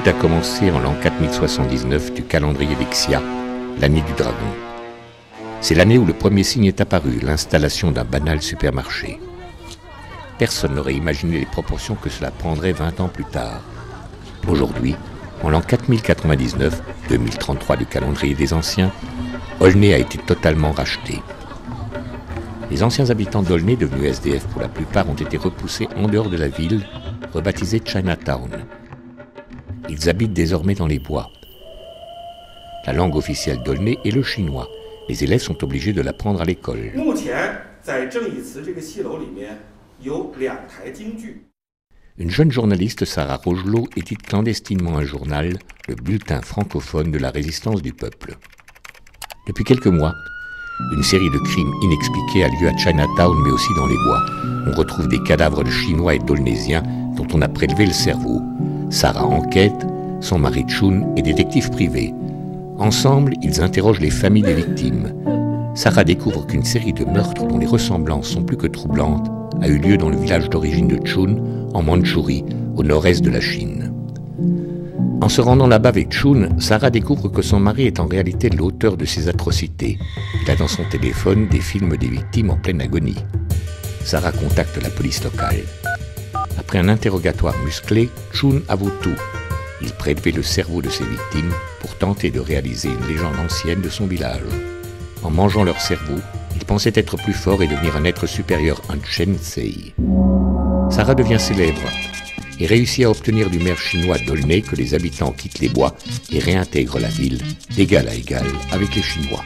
a commencé en l'an 4079 du calendrier d'Ixia, l'année du dragon. C'est l'année où le premier signe est apparu, l'installation d'un banal supermarché. Personne n'aurait imaginé les proportions que cela prendrait 20 ans plus tard. Aujourd'hui, en l'an 4099, 2033 du calendrier des anciens, Aulnay a été totalement racheté. Les anciens habitants d'Aulnay, devenus SDF pour la plupart, ont été repoussés en dehors de la ville, rebaptisée Chinatown. Ils habitent désormais dans les bois. La langue officielle d'Aulnay est le chinois. Les élèves sont obligés de l'apprendre à l'école. Une jeune journaliste, Sarah Rogelot, édite clandestinement un journal, le Bulletin francophone de la résistance du peuple. Depuis quelques mois, une série de crimes inexpliqués a lieu à Chinatown, mais aussi dans les bois. On retrouve des cadavres de Chinois et d'Aulnaysiens dont on a prélevé le cerveau. Sarah enquête, son mari Chun est détective privé. Ensemble, ils interrogent les familles des victimes. Sarah découvre qu'une série de meurtres dont les ressemblances sont plus que troublantes a eu lieu dans le village d'origine de Chun, en Mandchourie, au nord-est de la Chine. En se rendant là-bas avec Chun, Sarah découvre que son mari est en réalité l'auteur de ces atrocités. Il a dans son téléphone des films des victimes en pleine agonie. Sarah contacte la police locale. Après un interrogatoire musclé, Chun avoue tout. Il prélevait le cerveau de ses victimes pour tenter de réaliser une légende ancienne de son village. En mangeant leur cerveau, il pensait être plus fort et devenir un être supérieur, un Chensei. Sarah devient célèbre et réussit à obtenir du maire chinois d'Aulnay que les habitants quittent les bois et réintègrent la ville d'égal à égal avec les Chinois.